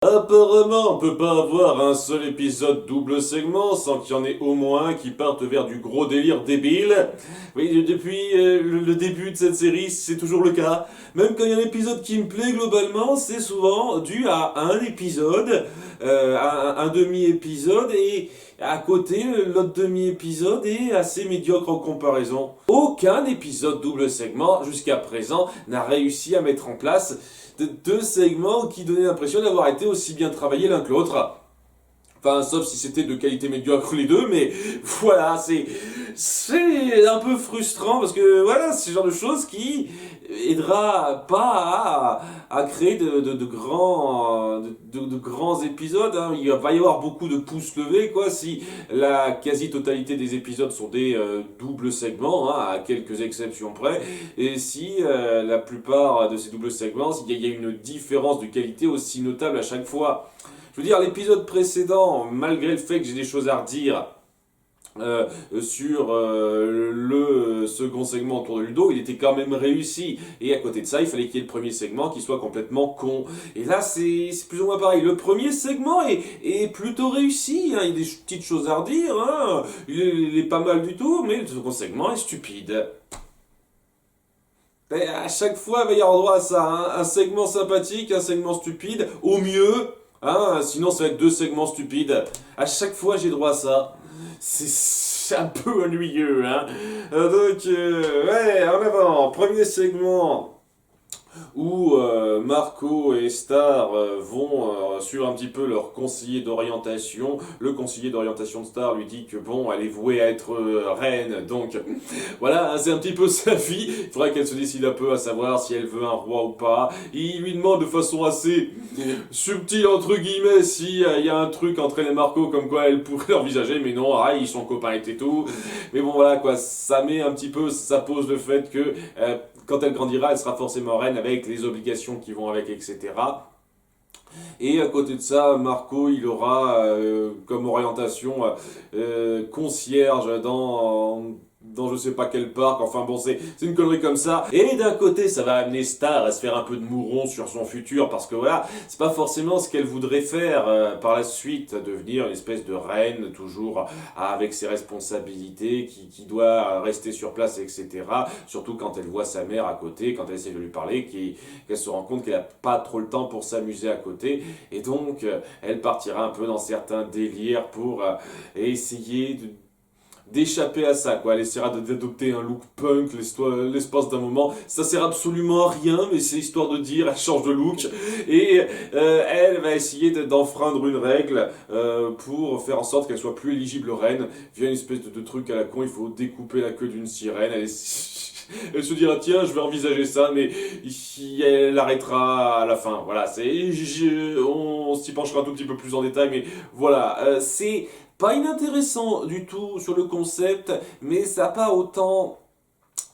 Apparemment, on peut pas avoir un seul épisode double segment sans qu'il y en ait au moins un qui parte vers du gros délire débile. Oui, depuis le début de cette série, c'est toujours le cas. Même quand il y a un épisode qui me plaît globalement, c'est souvent dû à un épisode, un demi-épisode, et à côté, l'autre demi-épisode est assez médiocre en comparaison. Aucun épisode double segment, jusqu'à présent, n'a réussi à mettre en place deux segments qui donnaient l'impression d'avoir été aussi bien travaillés l'un que l'autre. Enfin, sauf si c'était de qualité médiocre les deux, mais voilà, c'est un peu frustrant parce que voilà, c'est le genre de choses qui aidera pas à créer de grands épisodes. Hein. Il va y avoir beaucoup de pouces levés, quoi, si la quasi-totalité des épisodes sont des doubles segments, hein, à quelques exceptions près, et si la plupart de ces doubles segments, il y a une différence de qualité aussi notable à chaque fois. Je veux dire, l'épisode précédent, malgré le fait que j'ai des choses à redire sur le second segment autour de Ludo, il était quand même réussi. Et à côté de ça, il fallait qu'il y ait le premier segment qui soit complètement con. Et là, c'est plus ou moins pareil. Le premier segment est plutôt réussi. Hein. Il y a des petites choses à redire. Hein. Il est pas mal du tout, mais le second segment est stupide. Et à chaque fois, il va y avoir droit à ça. Hein. Un segment sympathique, un segment stupide, au mieux. Hein, sinon, ça va être deux segments stupides. À chaque fois, j'ai droit à ça. C'est un peu ennuyeux, hein. Ouais, en avant, premier segment où Marco et Star vont suivre un petit peu leur conseiller d'orientation. Le conseiller d'orientation de Star lui dit que bon, elle est vouée à être reine, donc voilà, c'est un petit peu sa vie. Il faudra qu'elle se décide un peu à savoir si elle veut un roi ou pas. Il lui demande de façon assez subtile, entre guillemets, si il y a un truc entre elle et Marco comme quoi elle pourrait l'envisager, mais non, ah, ils sont copains et tout. Mais bon, voilà, quoi, ça met un petit peu, ça pose le fait que quand elle grandira, elle sera forcément reine avec les obligations qui vont avec, etc. Et à côté de ça, Marco, il aura comme orientation concierge dans je sais pas quel parc, enfin bon, c'est une connerie comme ça. Et d'un côté, ça va amener Star à se faire un peu de mouron sur son futur, parce que voilà, c'est pas forcément ce qu'elle voudrait faire par la suite, devenir une espèce de reine, toujours avec ses responsabilités, qui doit rester sur place, etc. Surtout quand elle voit sa mère à côté, quand elle essaie de lui parler, qu'elle se rend compte qu'elle a pas trop le temps pour s'amuser à côté, et donc elle partira un peu dans certains délires pour essayer d'échapper à ça, quoi. Elle essaiera d'adopter un look punk l'espace d'un moment. Ça sert absolument à rien, mais c'est histoire de dire, elle change de look. Et elle va essayer d'enfreindre une règle pour faire en sorte qu'elle soit plus éligible reine via une espèce de truc à la con. Il faut découper la queue d'une sirène. Elle se dira tiens, je vais envisager ça, mais elle arrêtera à la fin. Voilà, on s'y penchera un tout petit peu plus en détail, mais voilà, c'est pas inintéressant du tout sur le concept, mais ça n'a pas autant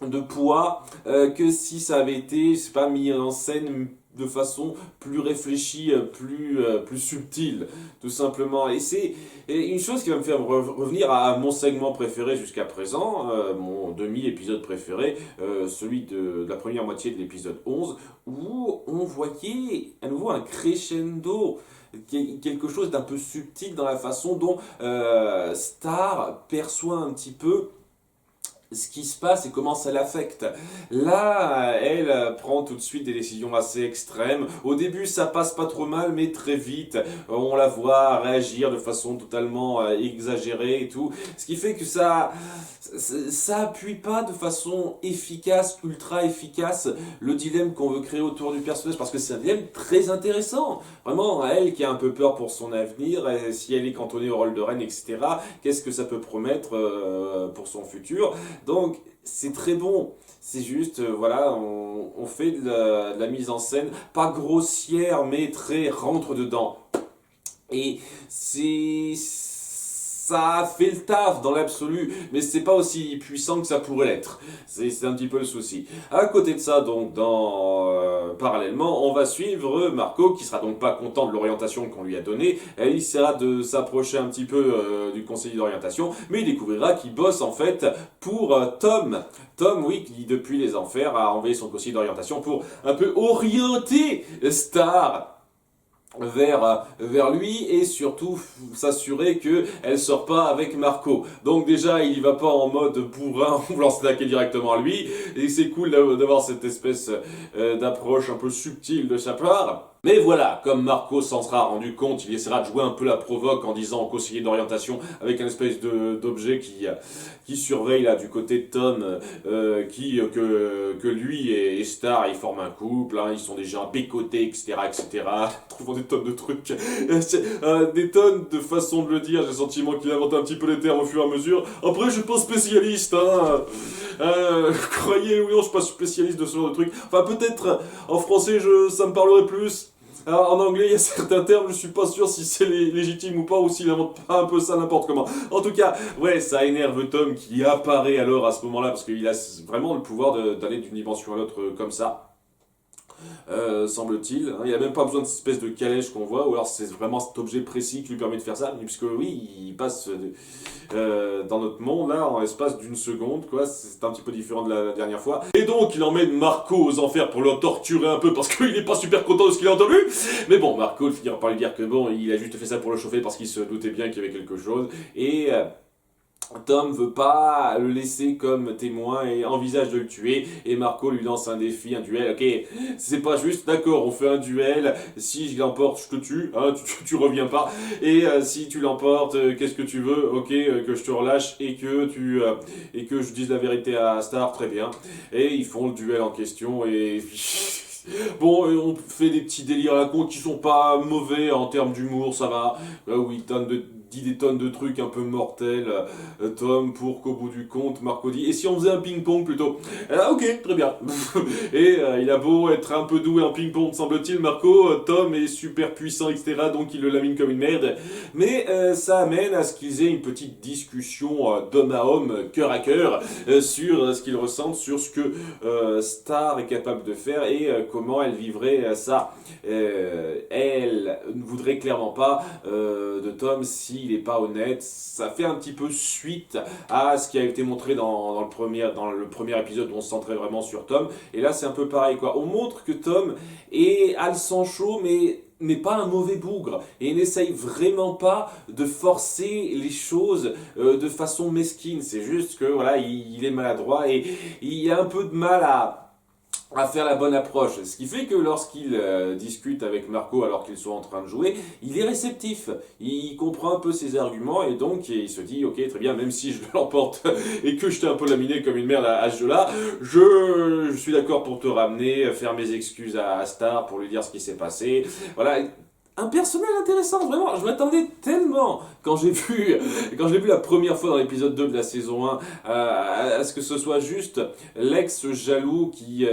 de poids que si ça avait été, je sais pas, mis en scène de façon plus réfléchie, plus subtile, tout simplement. Et c'est une chose qui va me faire revenir à mon segment préféré jusqu'à présent, mon demi-épisode préféré, celui de la première moitié de l'épisode 11, où on voyait à nouveau un crescendo, quelque chose d'un peu subtil dans la façon dont Star perçoit un petit peu ce qui se passe et comment ça l'affecte. Là, elle prend tout de suite des décisions assez extrêmes. Au début, ça passe pas trop mal, mais très vite, on la voit réagir de façon totalement exagérée et tout. Ce qui fait que ça appuie pas de façon efficace, ultra efficace, le dilemme qu'on veut créer autour du personnage, parce que c'est un dilemme très intéressant. Vraiment, elle qui a un peu peur pour son avenir, si elle est cantonnée au rôle de reine, etc., qu'est-ce que ça peut promettre pour son futur? Donc, c'est très bon. C'est juste, voilà, on fait de la mise en scène, pas grossière, mais très rentre-dedans. Et ça fait le taf dans l'absolu, mais c'est pas aussi puissant que ça pourrait l'être. C'est un petit peu le souci. À côté de ça, donc, parallèlement, on va suivre Marco, qui sera donc pas content de l'orientation qu'on lui a donnée. Il essaiera de s'approcher un petit peu du conseiller d'orientation, mais il découvrira qu'il bosse en fait pour Tom. Tom, oui, qui depuis les enfers a envoyé son conseiller d'orientation pour un peu orienter Star vers lui et surtout s'assurer qu'elle sort pas avec Marco. Donc déjà, il y va pas en mode bourrin, voulant s'attaquer directement à lui, et c'est cool d'avoir cette espèce d'approche un peu subtile de sa part. Mais voilà, comme Marco s'en sera rendu compte, il essaiera de jouer un peu la provoque en disant au conseiller d'orientation avec un espèce d'objet qui surveille là du côté de Tom, que lui et Star ils forment un couple, hein, ils sont déjà bécotés, etc. Trouvant des tonnes de trucs, des tonnes de façons de le dire. J'ai le sentiment qu'il invente un petit peu les termes au fur et à mesure. Après, je suis pas spécialiste, hein. Croyez oui, non, je suis pas spécialiste de ce genre de trucs. Enfin, peut-être en français, ça me parlerait plus. Alors, en anglais, il y a certains termes, je suis pas sûr si c'est légitime ou pas, ou s'il invente pas un peu ça n'importe comment. En tout cas, ouais, ça énerve Tom qui apparaît alors à ce moment-là, parce qu'il a vraiment le pouvoir d'aller d'une dimension à l'autre comme ça. Semble-t-il. Il n'y a même pas besoin de cette espèce de calèche qu'on voit, ou alors c'est vraiment cet objet précis qui lui permet de faire ça, puisque oui, il passe dans notre monde là en l'espace d'une seconde, quoi. C'est un petit peu différent de la dernière fois. Et donc il emmène Marco aux enfers pour le torturer un peu parce qu'il n'est pas super content de ce qu'il a entendu. Mais bon, Marco finira par lui dire que bon, il a juste fait ça pour le chauffer parce qu'il se doutait bien qu'il y avait quelque chose. Et Tom veut pas le laisser comme témoin et envisage de le tuer. Et Marco lui lance un défi, un duel. Ok, c'est pas juste, d'accord, on fait un duel. Si je l'emporte, je te tue. Hein, tu reviens pas. Et si tu l'emportes, qu'est-ce que tu veux? Ok, que je te relâche et que je dise la vérité à Star. Très bien. Et ils font le duel en question et bon, on fait des petits délires à la con qui sont pas mauvais en termes d'humour, ça va. Là où il dit des tonnes de trucs un peu mortels, Tom, pour qu'au bout du compte, Marco dit, et si on faisait un ping-pong plutôt? Ok, très bien. Et il a beau être un peu doué en ping-pong, semble-t-il, Marco, Tom est super puissant, etc., donc il le lamine comme une merde. Mais ça amène à ce qu'ils aient une petite discussion d'homme à homme, cœur à cœur, sur ce qu'ils ressentent, sur ce que Star est capable de faire et comment elle vivrait ça. Elle ne voudrait clairement pas de Tom s'il n'est pas honnête. Ça fait un petit peu suite à ce qui a été montré dans le premier épisode où on se centrait vraiment sur Tom. Et là, c'est un peu pareil, quoi. On montre que Tom a le sang chaud, mais n'est pas un mauvais bougre et n'essaye vraiment pas de forcer les choses de façon mesquine. C'est juste que voilà, il est maladroit et il a un peu de mal à faire la bonne approche. Ce qui fait que lorsqu'il discute avec Marco alors qu'ils sont en train de jouer, il est réceptif. Il comprend un peu ses arguments et donc il se dit ok très bien, même si je l'emporte et que je t'ai un peu laminé comme une merde à ce jeu-là, je suis d'accord pour te ramener, faire mes excuses à Star pour lui dire ce qui s'est passé. Voilà. Un personnage intéressant, vraiment, je m'attendais tellement quand j'ai vu la première fois dans l'épisode 2 de la saison 1 à ce que ce soit juste l'ex jaloux qui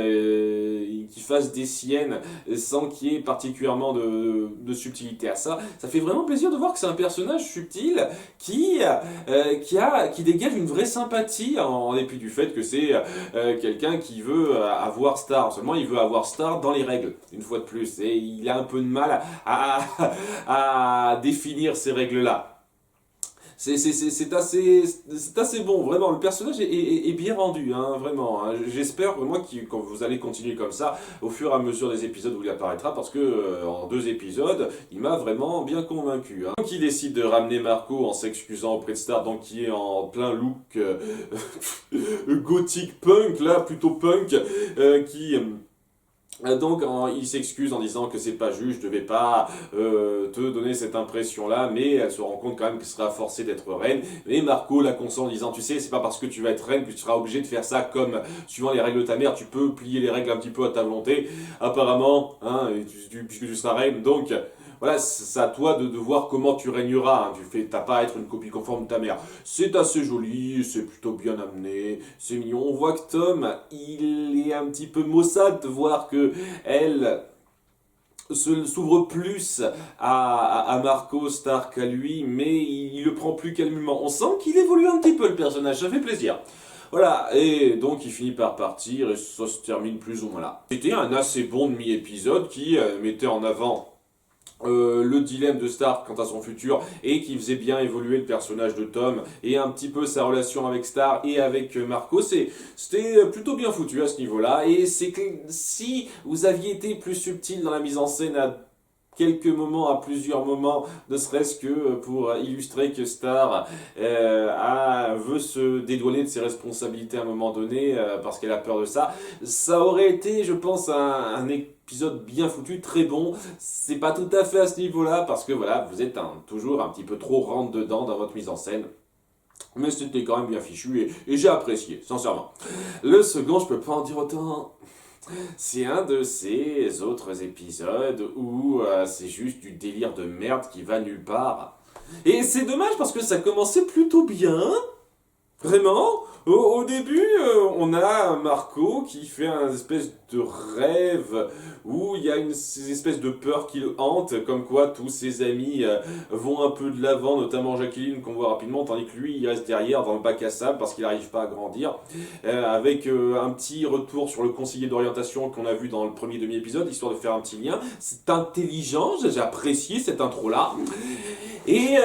fasse des siennes sans qu'il y ait particulièrement de subtilité à ça. Ça fait vraiment plaisir de voir que c'est un personnage subtil qui dégage une vraie sympathie en dépit du fait que c'est quelqu'un qui veut avoir Star. Seulement, il veut avoir Star dans les règles, une fois de plus. Et il a un peu de mal à définir ces règles-là. C'est assez bon, vraiment. Le personnage est bien rendu, hein, vraiment. Hein. J'espère vraiment que vous allez continuer comme ça au fur et à mesure des épisodes où il apparaîtra, parce que en 2 épisodes, il m'a vraiment bien convaincu. Hein. Donc il décide de ramener Marco en s'excusant auprès de Star, donc qui est en plein look gothique punk, là, plutôt punk, qui... Donc il s'excuse en disant que c'est pas juste, je devais pas te donner cette impression-là, mais elle se rend compte quand même qu'elle sera forcée d'être reine. Mais Marco la console en disant, tu sais, c'est pas parce que tu vas être reine que tu seras obligé de faire ça comme suivant les règles de ta mère, tu peux plier les règles un petit peu à ta volonté, apparemment, hein, puisque tu seras reine, donc... Voilà, c'est à toi de voir comment tu régneras. Hein. T'as pas à être une copie conforme de ta mère. C'est assez joli, c'est plutôt bien amené, c'est mignon. On voit que Tom, il est un petit peu maussade de voir que elle s'ouvre plus à Marco Star qu'à lui, mais il le prend plus calmement. On sent qu'il évolue un petit peu le personnage, ça fait plaisir. Voilà, et donc il finit par partir et ça se termine plus ou moins là. C'était un assez bon demi-épisode qui mettait en avant le dilemme de Star quant à son futur et qui faisait bien évoluer le personnage de Tom et un petit peu sa relation avec Star et avec Marco. C'était plutôt bien foutu à ce niveau-là et c'est que si vous aviez été plus subtil dans la mise en scène quelques moments, à plusieurs moments, ne serait-ce que pour illustrer que Star veut se dédouaner de ses responsabilités à un moment donné parce qu'elle a peur de ça. Ça aurait été, je pense, un épisode bien foutu, très bon. C'est pas tout à fait à ce niveau-là parce que voilà, vous êtes toujours un petit peu trop rentre-dedans dans votre mise en scène. Mais c'était quand même bien fichu et j'ai apprécié, sincèrement. Le second, je peux pas en dire autant. C'est un de ces autres épisodes où c'est juste du délire de merde qui va nulle part. Et c'est dommage parce que ça commençait plutôt bien. Vraiment, au début, on a Marco qui fait un espèce de rêve où il y a une espèce de peur qui le hante, comme quoi tous ses amis vont un peu de l'avant, notamment Jacqueline qu'on voit rapidement, tandis que lui il reste derrière dans le bac à sable parce qu'il n'arrive pas à grandir, avec un petit retour sur le conseiller d'orientation qu'on a vu dans le premier demi-épisode, histoire de faire un petit lien. C'est intelligent, j'ai apprécié cette intro-là. Et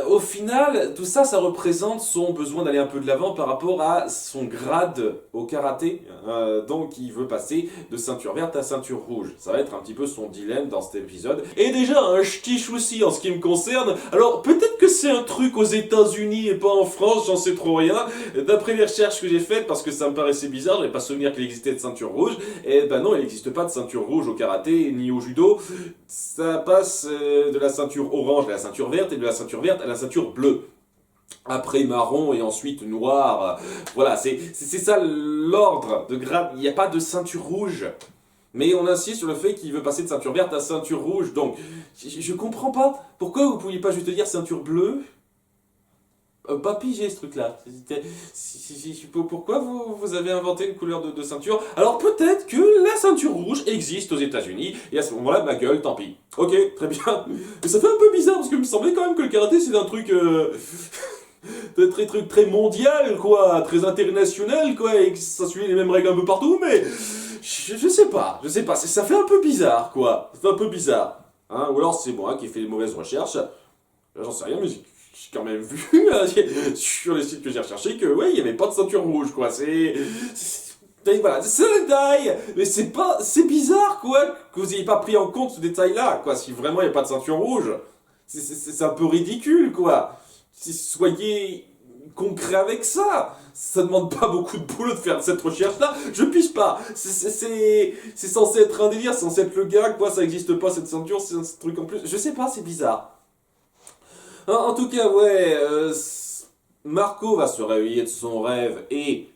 au final, tout ça, ça représente son besoin d'aller un peu de l'avant par rapport à son grade au karaté. Donc il veut passer de ceinture verte à ceinture rouge. Ça va être un petit peu son dilemme dans cet épisode. Et déjà, un petit souci en ce qui me concerne. Alors peut-être que c'est un truc aux États-Unis et pas en France, j'en sais trop rien. D'après les recherches que j'ai faites, parce que ça me paraissait bizarre, j'avais pas souvenir qu'il existait de ceinture rouge. Et ben non, il n'existe pas de ceinture rouge au karaté ni au judo. Ça passe de la ceinture orange à la ceinture verte et de la ceinture verte à la ceinture bleue. Après marron et ensuite noir. Voilà, c'est ça l'ordre de grade. Il n'y a pas de ceinture rouge. Mais on insiste sur le fait qu'il veut passer de ceinture verte à ceinture rouge. Donc, je comprends pas. Pourquoi vous ne pouviez pas juste dire ceinture bleue ? Pas pigé ce truc-là. Pourquoi vous avez inventé une couleur de ceinture ? Alors peut-être que la ceinture rouge existe aux États-Unis et à ce moment-là, ma gueule, tant pis. Ok, très bien. Mais ça fait un peu bizarre parce que il me semblait quand même que le karaté c'est un truc très mondial, quoi, très international, quoi, et que ça suit les mêmes règles un peu partout, mais je sais pas, ça fait un peu bizarre, quoi. Ça fait un peu bizarre. Hein, ou alors c'est moi qui ai fait les mauvaises recherches. J'en sais rien, mais j'ai quand même vu sur les sites que j'ai recherchés que ouais, il n'y avait pas de ceinture rouge, quoi. Voilà, c'est le détail, mais c'est bizarre, quoi, que vous n'ayez pas pris en compte ce détail-là, quoi. Si vraiment il n'y a pas de ceinture rouge, c'est un peu ridicule, quoi. Soyez concret avec ça. Ça demande pas beaucoup de boulot de faire cette recherche-là. Je pige pas. C'est censé être un délire, c'est censé être le gars, quoi. Ça existe pas cette ceinture, c'est un truc en plus. Je sais pas, c'est bizarre. En tout cas, ouais, Marco va se réveiller de son rêve et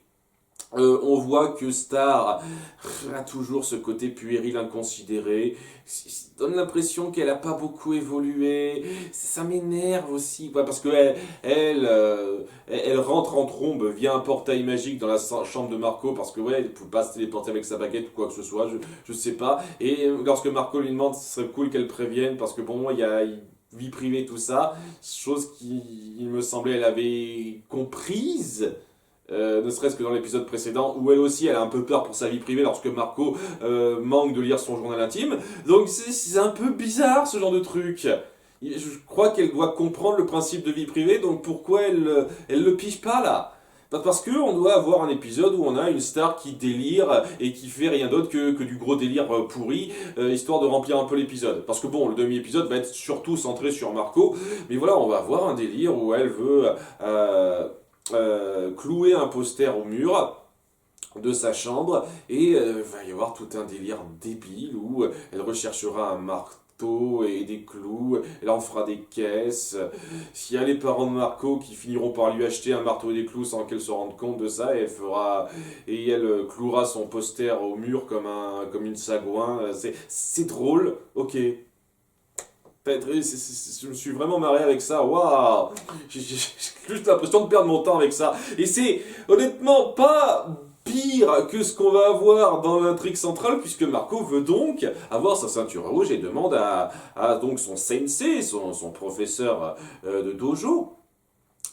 on voit que Star a toujours ce côté puéril inconsidéré. Ça donne l'impression qu'elle a pas beaucoup évolué. Ça m'énerve aussi, quoi, parce que elle rentre en trombe via un portail magique dans la chambre de Marco parce que ouais, elle peut pas se téléporter avec sa baguette ou quoi que ce soit. Je sais pas. Et lorsque Marco lui demande, ce serait cool qu'elle prévienne parce que bon, il y a vie privée, tout ça, chose qui, il me semblait, elle avait comprise, ne serait-ce que dans l'épisode précédent, où elle aussi, elle a un peu peur pour sa vie privée lorsque Marco manque de lire son journal intime. Donc c'est un peu bizarre, ce genre de truc. Je crois qu'elle doit comprendre le principe de vie privée, donc pourquoi elle le pige pas, là ? Parce qu'on doit avoir un épisode où on a une star qui délire et qui fait rien d'autre que du gros délire pourri, histoire de remplir un peu l'épisode. Parce que bon, le demi-épisode va être surtout centré sur Marco, mais voilà, on va avoir un délire où elle veut clouer un poster au mur de sa chambre et il va y avoir tout un délire débile où elle recherchera un marteau et des clous, elle en fera des caisses. S'il y a les parents de Marco qui finiront par lui acheter un marteau et des clous sans qu'elle se rende compte de ça, et elle clouera son poster au mur comme une sagouin. C'est drôle, ok. Je me suis vraiment marré avec ça, waouh! J'ai juste l'impression de perdre mon temps avec ça. Et c'est honnêtement pas pire que ce qu'on va avoir dans l'intrigue centrale, puisque Marco veut donc avoir sa ceinture rouge et demande à donc son sensei, son professeur de dojo,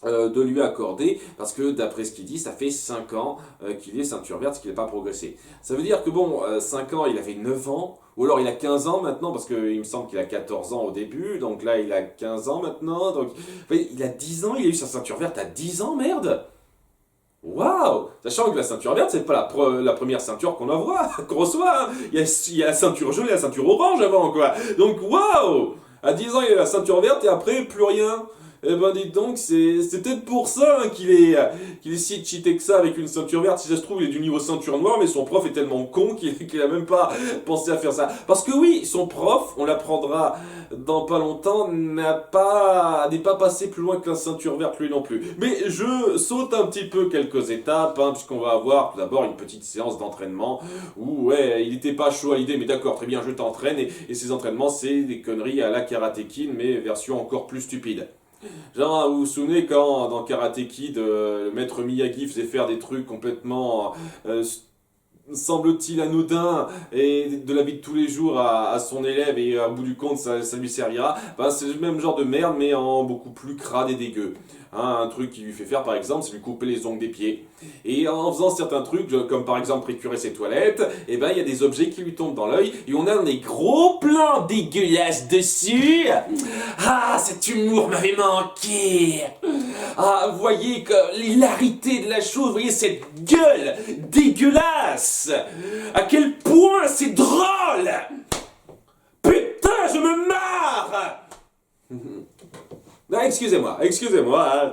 de lui accorder, parce que d'après ce qu'il dit, ça fait 5 ans qu'il est ceinture verte, qu'il n'a pas progressé. Ça veut dire que bon, 5 ans, il avait 9 ans, ou alors il a 15 ans maintenant, parce qu'il me semble qu'il a 14 ans au début, donc là il a 15 ans maintenant, donc il a 10 ans, il a eu sa ceinture verte à 10 ans, merde! Waouh! Sachant que la ceinture verte, c'est pas la première ceinture qu'on envoie, qu'on reçoit, hein. Il y a la ceinture jaune et la ceinture orange avant, quoi. Donc, waouh! À 10 ans, il y a la ceinture verte et après, plus rien. Eh ben, dites donc, c'est peut-être pour ça hein, qu'il est si cheaté que ça avec une ceinture verte. Si ça se trouve, il est du niveau ceinture noire, mais son prof est tellement con qu'il a même pas pensé à faire ça. Parce que oui, son prof, on l'apprendra dans pas longtemps, n'est pas passé plus loin que la ceinture verte lui non plus. Mais je saute un petit peu quelques étapes, hein, puisqu'on va avoir tout d'abord une petite séance d'entraînement où, ouais, il était pas chaud à l'idée, mais d'accord, très bien, je t'entraîne, et ces entraînements, c'est des conneries à la Karate Kid, mais version encore plus stupide. Genre, vous vous souvenez quand dans Karate Kid, le maître Miyagi faisait faire des trucs complètement, semble-t-il, anodins et de la vie de tous les jours à son élève et au bout du compte ça lui servira. Ben, c'est le même genre de merde mais en beaucoup plus crade et dégueu. Hein, un truc qui lui fait faire par exemple, c'est lui couper les ongles des pieds. Et en faisant certains trucs, comme par exemple récurer ses toilettes, et ben il y a des objets qui lui tombent dans l'œil et on a des gros plans dégueulasses dessus. Ah, cet humour m'avait manqué. Ah, vous voyez que l'hilarité de la chose, vous voyez cette gueule dégueulasse. À quel point c'est drôle. Putain, je me marre. Non, excusez-moi, hein.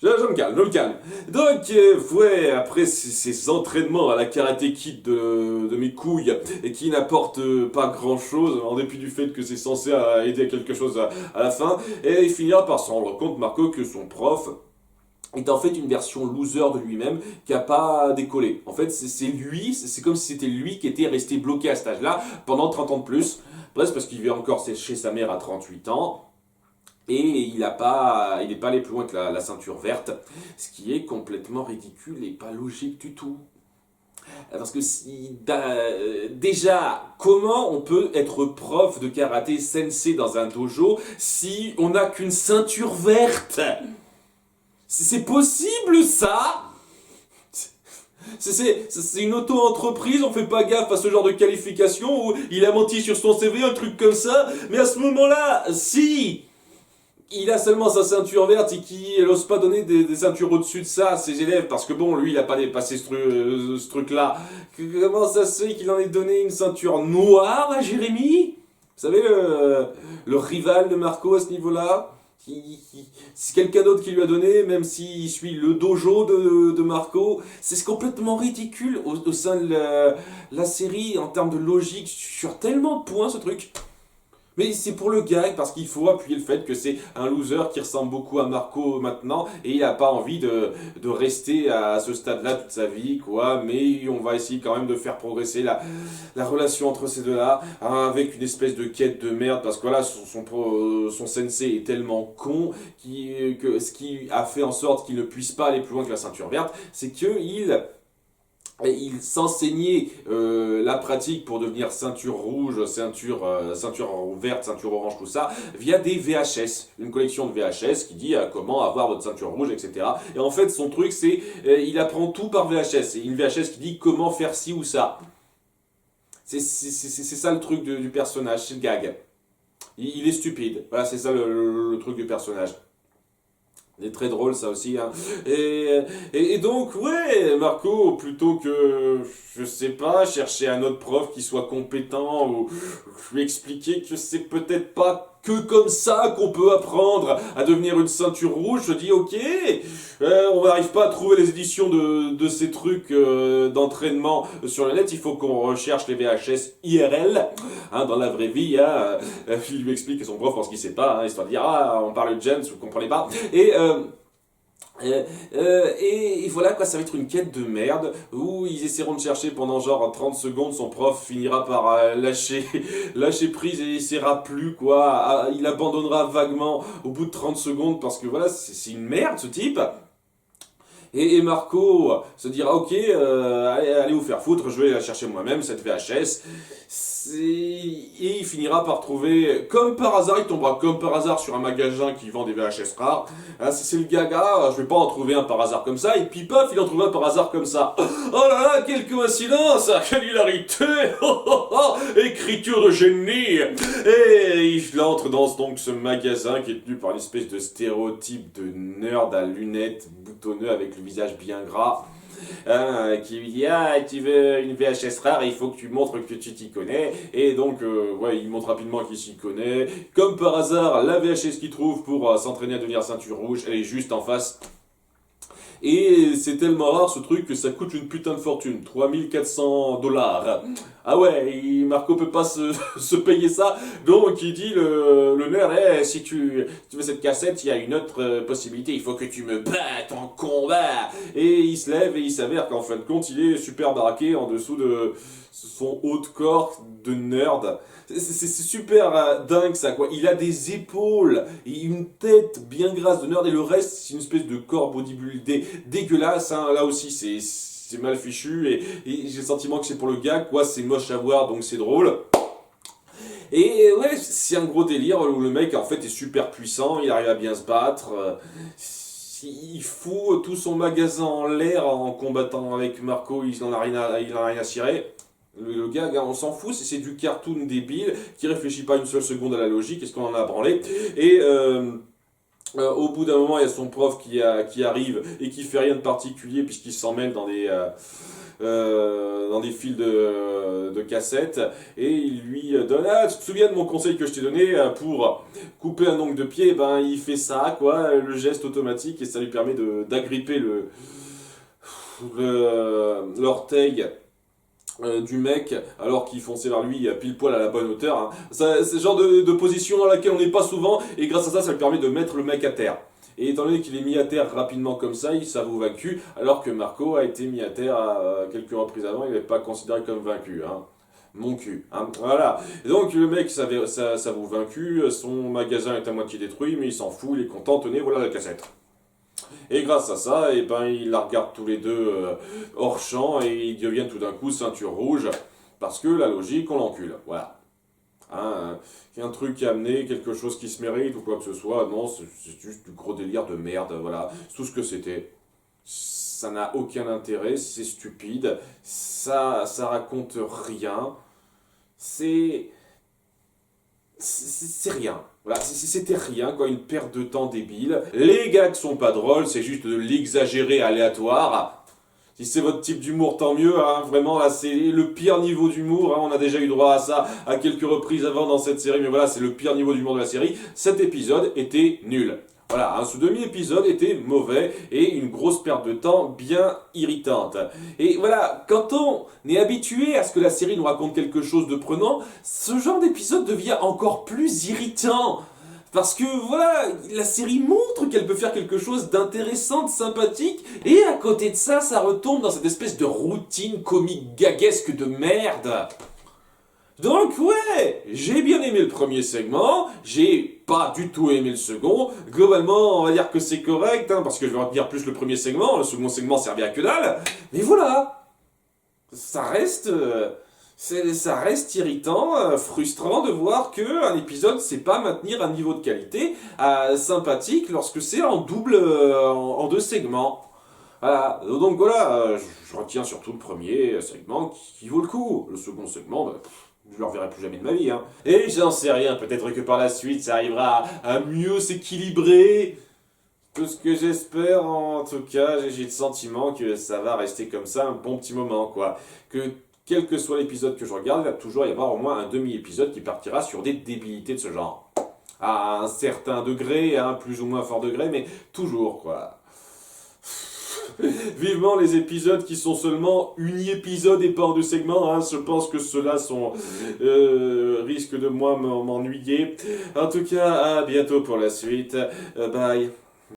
Je me calme. Donc, ouais, après ces entraînements à la Karate Kid de mes couilles, et qui n'apportent pas grand-chose, en dépit du fait que c'est censé aider à quelque chose à la fin, et il finira par se rendre compte, Marco, que son prof est en fait une version loser de lui-même qui a pas décollé. En fait, c'est lui, c'est comme si c'était lui qui était resté bloqué à cet âge-là pendant 30 ans de plus, presque parce qu'il vit encore chez sa mère à 38 ans, et il n'est pas allé plus loin que la ceinture verte, ce qui est complètement ridicule et pas logique du tout. Parce que déjà, comment on peut être prof de karaté sensei dans un dojo si on n'a qu'une ceinture verte? C'est possible ça? C'est une auto-entreprise, on fait pas gaffe à ce genre de qualification où il a menti sur son CV, un truc comme ça, mais à ce moment-là, si il a seulement sa ceinture verte et qu'il n'ose pas donner des ceintures au-dessus de ça à ses élèves, parce que bon, lui, il a pas dépassé ce truc-là. Comment ça se fait qu'il en ait donné une ceinture noire à Jérémy? Vous savez, le rival de Marco à ce niveau-là? C'est quelqu'un d'autre qui lui a donné, même s'il suit le dojo de Marco. C'est complètement ridicule au sein de la série, en termes de logique, sur tellement de points, ce truc. Mais c'est pour le gag, parce qu'il faut appuyer le fait que c'est un loser qui ressemble beaucoup à Marco maintenant, et il n'a pas envie de rester à ce stade-là toute sa vie, quoi. Mais on va essayer quand même de faire progresser la relation entre ces deux-là, hein, avec une espèce de quête de merde, parce que voilà, son sensei est tellement con, que ce qui a fait en sorte qu'il ne puisse pas aller plus loin que la ceinture verte, c'est il s'enseignait la pratique pour devenir ceinture rouge, ceinture verte, ceinture orange, tout ça, via des VHS, une collection de VHS qui dit comment avoir votre ceinture rouge, etc. Et en fait, son truc, c'est il apprend tout par VHS. Et une VHS qui dit comment faire ci ou ça. C'est ça le truc du personnage, c'est le gag. Il est stupide. Voilà, c'est ça le truc du personnage. C'est très drôle ça aussi, hein. Et donc, ouais, Marco, plutôt que, je sais pas, chercher un autre prof qui soit compétent ou lui expliquer que c'est peut-être pas que comme ça qu'on peut apprendre à devenir une ceinture rouge, je dis ok, on n'arrive pas à trouver les éditions de ces trucs d'entraînement sur le net, il faut qu'on recherche les VHS IRL, hein, dans la vraie vie, hein, il lui explique à son prof parce qu'il sait pas, hein, histoire de dire ah on parle de James, vous comprenez pas, et voilà quoi, ça va être une quête de merde où ils essaieront de chercher pendant genre 30 secondes, son prof finira par lâcher prise et il essaiera plus quoi, il abandonnera vaguement au bout de 30 secondes parce que voilà, c'est une merde ce type. Et Marco se dira ok, allez vous faire foutre, je vais la chercher moi-même cette VHS. Et il finira par trouver, comme par hasard, il tombera comme par hasard sur un magasin qui vend des VHS rares. C'est le gaga, je vais pas en trouver un par hasard comme ça, et puis paf, il en trouve un par hasard comme ça. Oh là là, quelle coïncidence, quelle hilarité, oh, oh, oh, écriture de génie. Et il entre dans donc ce magasin qui est tenu par une espèce de stéréotype de nerd à lunettes boutonneux avec le visage bien gras. Qui lui dit tu veux une VHS rare, il faut que tu montres que tu t'y connais. Et donc il montre rapidement qu'il s'y connaît. Comme par hasard, la VHS qu'il trouve pour s'entraîner à devenir ceinture rouge, elle est juste en face. Et c'est tellement rare ce truc que ça coûte une putain de fortune, 3400 $. Ah ouais, Marco peut pas se payer ça, donc il dit le nerd, si tu veux cette cassette, il y a une autre possibilité, il faut que tu me battes en combat. Et il se lève et il s'avère qu'en fin de compte, il est super baraqué en dessous de son haut de corps de nerd. C'est super dingue ça quoi. Il a des épaules et une tête bien grasse de nerd et le reste c'est une espèce de corps bodybuildé dégueulasse. Là aussi c'est mal fichu et j'ai le sentiment que c'est pour le gars quoi. C'est moche à voir donc c'est drôle. Et ouais c'est un gros délire où le mec en fait est super puissant. Il arrive à bien se battre. Il fout tout son magasin en l'air en combattant avec Marco. Il en a rien à cirer. Le gars, on s'en fout, c'est du cartoon débile qui réfléchit pas une seule seconde à la logique, est-ce qu'on en a branlé. Et au bout d'un moment, il y a son prof qui arrive et qui fait rien de particulier puisqu'il s'en mêle dans des fils de cassettes et il lui donne tu te souviens de mon conseil que je t'ai donné pour couper un ongle de pied, ben il fait ça quoi, le geste automatique et ça lui permet d'agripper l'orteil du mec alors qu'il fonçait vers lui pile poil à la bonne hauteur. C'est le genre de position dans laquelle on n'est pas souvent et grâce à ça lui permet de mettre le mec à terre. Et étant donné qu'il est mis à terre rapidement comme ça, il s'avoue vaincu alors que Marco a été mis à terre quelques reprises avant, il n'est pas considéré comme vaincu. Mon cul. Voilà. Et donc le mec s'avoue vaincu, son magasin est à moitié détruit mais il s'en fout, il est content, tenez voilà la cassette. Et grâce à ça, ils la regardent tous les deux hors champ et ils deviennent tout d'un coup ceinture rouge parce que la logique, on l'encule. Voilà. Un truc qui a amené quelque chose qui se mérite ou quoi que ce soit. Non, c'est juste du gros délire de merde. Voilà. C'est tout ce que c'était. Ça n'a aucun intérêt, c'est stupide. Ça raconte rien. C'est rien. Voilà, c'était rien, quoi, une perte de temps débile. Les gags sont pas drôles, c'est juste de l'exagéré aléatoire. Si c'est votre type d'humour, tant mieux, vraiment, là, c'est le pire niveau d'humour, on a déjà eu droit à ça à quelques reprises avant dans cette série, mais voilà, c'est le pire niveau d'humour de la série. Cet épisode était nul. Voilà, ce demi-épisode était mauvais et une grosse perte de temps bien irritante. Et voilà, quand on est habitué à ce que la série nous raconte quelque chose de prenant, ce genre d'épisode devient encore plus irritant. Parce que voilà, la série montre qu'elle peut faire quelque chose d'intéressant, de sympathique, et à côté de ça, ça retombe dans cette espèce de routine comique gaguesque de merde. Donc ouais, j'ai bien aimé le premier segment, j'ai pas du tout aimé le second. Globalement, on va dire que c'est correct, parce que je vais retenir plus le premier segment, le second segment servait à que dalle. Mais voilà, ça reste irritant, frustrant de voir qu'un épisode sait pas maintenir un niveau de qualité sympathique lorsque c'est en double, en deux segments. Voilà, donc voilà, je retiens surtout le premier segment qui vaut le coup. Le second segment, je le reverrai plus jamais de ma vie. Et j'en sais rien, peut-être que par la suite ça arrivera à mieux s'équilibrer. Tout ce que j'espère, en tout cas, j'ai le sentiment que ça va rester comme ça un bon petit moment, quoi. Que quel que soit l'épisode que je regarde, il va toujours y avoir au moins un demi-épisode qui partira sur des débilités de ce genre. À un certain degré, à un plus ou moins fort degré, mais toujours, quoi. Vivement les épisodes qui sont seulement uni-épisode et pas en deux segments, je pense que ceux-là risquent de moi m'ennuyer. En tout cas, à bientôt pour la suite. Bye.